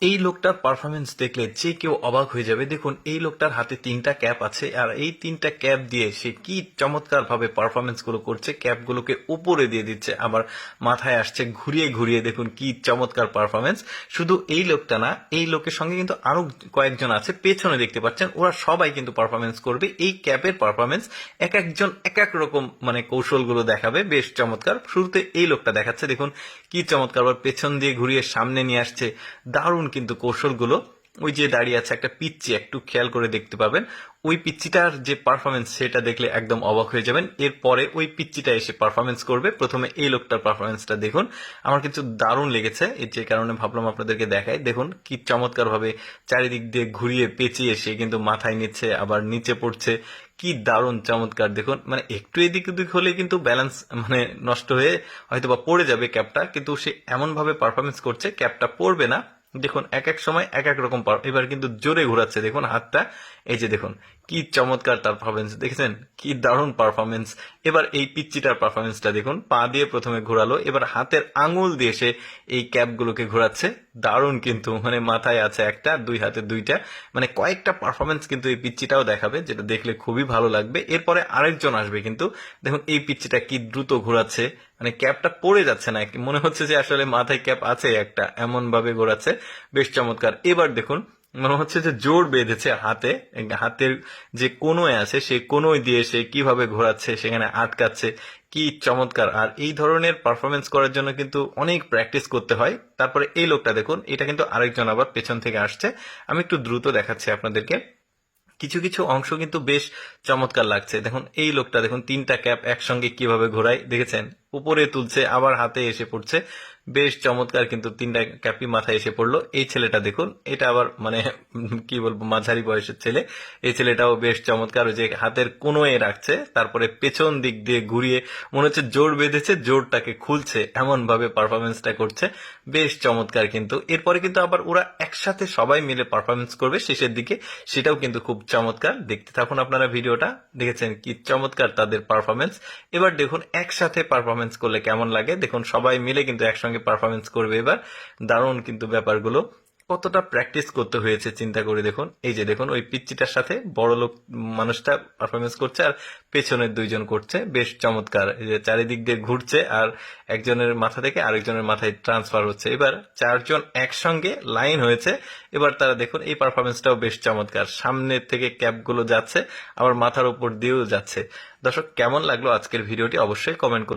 এই লোকটার পারফরমেন্স দেখলে যে কেউ অবাক হয়ে যাবে। দেখুন, এই লোকটার হাতে 3টা ক্যাপ আছে, আর এই 3টা ক্যাপ দিয়ে সে কি চমৎকার ভাবে পারফরমেন্স গুলো করছে। ক্যাপগুলোকে উপরে দিয়ে দিচ্ছে, আবার মাথায় আসছে ঘুরিয়ে ঘুরিয়ে। দেখুন কি চমৎকার পারফরমেন্স। শুধু এই লোকটা না, এই লোকের সঙ্গে কিন্তু আরো কয়েকজন আছে, পেছনে দেখতে পাচ্ছেন। ওরা সবাই কিন্তু পারফরমেন্স করবে। এই ক্যাপের পারফরমেন্স এক একজন এক এক রকম কৌশলগুলো দেখাবে, বেশ চমৎকার। শুরুতে এই লোকটা দেখাচ্ছে, দেখুন কি চমৎকার, আবার পেছন দিয়ে ঘুরিয়ে সামনে নিয়ে আসছে। দারুণ কিন্তু কৌশলগুলো। ওই যে দাঁড়িয়ে আছে একটা পিচ্চি, একটু খেয়াল করে দেখতে পাবেন। ওই পিচ্চিটার যে পারফরমেন্স সেটা দেখলে একদম অবাক হয়ে যাবেন। এরপরে ওই পিচ্চিটা এসে পারফরমেন্স করবে। প্রথমে এই লোকটার পারফরমেন্সটা দেখুন, আমার কিন্তু দারুণ লেগেছে। এর যে কারণে ভাবলাম আপনাদেরকে দেখাই। দেখুন কি চমৎকার ভাবে চারিদিক দিয়ে ঘুরিয়ে পেঁচিয়ে সে কিন্তু মাথায় নিচ্ছে, আবার নিচে পড়ছে। কি দারুণ চমৎকার। দেখুন একটু এদিক ওদিক হলে কিন্তু ব্যালেন্স নষ্ট হয়ে হয়তো বা পড়ে যাবে ক্যাপটা, কিন্তু সে এমন ভাবে পারফরমেন্স করছে ক্যাপটা পড়বে না। দেখুন এক এক সময় এক এক রকম এবার কিন্তু জোরে ঘোরাচ্ছে, দেখুন হাতটা। এই যে দেখুন কি চমৎকার তার পারফরমেন্স, দেখেছেন কি দারুণ পারফরমেন্স। এবার এই পিচ্চিটার পারফরমেন্সটা দেখুন, পা দিয়ে প্রথমে ঘোরালো, এবার হাতের আঙুল দিয়ে সে এই ক্যাপগুলোকে ঘোরাচ্ছে। দারুণ কিন্তু, মাথায় আছে একটা, দুই হাতে দুইটা, কয়েকটা পারফরমেন্স কিন্তু এই পিচ্চিটাও দেখাবে, যেটা দেখলে খুবই ভালো লাগবে। এরপরে আরেকজন আসবে কিন্তু, দেখুন এই পিচ্চিটা কি দ্রুত ঘোরাচ্ছে, ক্যাপটা পড়ে যাচ্ছে না, মনে হচ্ছে যে আসলে মাথায় ক্যাপ আছে একটা, এমন ভাবে ঘোরাচ্ছে। বেশ চমৎকার। এবার দেখুন মনে হচ্ছে যে জোর বেঁধেছে হাতে, হাতের যে কোনোয় আছে সেই কোনোয় দিয়ে সে কিভাবে ঘোরাচ্ছে, সেখানে আটকাচ্ছে। কি চমৎকার। আর এই ধরনের পারফরমেন্স করার জন্য কিন্তু অনেক প্র্যাকটিস করতে হয়। তারপরে এই লোকটা দেখুন, এটা কিন্তু আরেকজন আবার পেছন থেকে আসছে। আমি একটু দ্রুত দেখাচ্ছি আপনাদেরকে। কিছু কিছু অংশ কিন্তু বেশ চমৎকার লাগছে। দেখুন এই লোকটা, দেখুন 3টা ক্যাপ একসঙ্গে কিভাবে ঘোরায়, দেখেছেন? উপরে তুলছে, আবার হাতে এসে পড়ছে। বেশ চমৎকার কিন্তু, 3টা ক্যাপই মাথায় এসে পড়লো। এই ছেলেটা দেখুন, এটা আবার কি বলবো, মাঝারি বয়সের ছেলে। এই ছেলেটাও বেশ চমৎকার, ওই যে হাতের কোনোয় রাখছে, তারপরে পেছন দিক দিয়ে ঘুরিয়ে মনে হচ্ছে জোর বেঁধেছে, জোরটাকে খুলছে, এমন ভাবে পারফরমেন্সটা করছে। বেশ চমৎকার কিন্তু। এরপরে কিন্তু আবার ওরা একসাথে সবাই মিলে পারফরমেন্স করবে শেষের দিকে, সেটাও কিন্তু খুব চমৎকার। দেখতে থাকুন আপনারা ভিডিওটা। দেখেছেন কি চমৎকার তাদের পারফরমেন্স। এবার দেখুন একসাথে পারফরমেন্স করলে কেমন লাগে। দেখুন সবাই মিলে কিন্তু একসঙ্গে পারফরমেন্স করবে এবার। দারুণ কিন্তু ব্যাপারগুলো। কতটা প্র্যাকটিস করতে হয়েছে চিন্তা করে দেখুন। এই যে দেখুন ওই পিচ্চিটার সাথে বড় লোক মানুষটা পারফরমেন্স করছে, আর পেছনের দুইজন করছে। বেশ চমৎকার। এই যে চারিদিক দিয়ে ঘুরছে, আর একজনের মাথা থেকে আরেকজনের মাথায় ট্রান্সফার হচ্ছে। এবার 4জন একসঙ্গে লাইন হয়েছে। এবার তারা দেখুন এই পারফরমেন্সটাও বেশ চমৎকার। সামনের থেকে ক্যাপগুলো যাচ্ছে, আবার মাথার উপর দিয়েও যাচ্ছে। দর্শক, কেমন লাগলো আজকের ভিডিওটি অবশ্যই কমেন্ট করুন।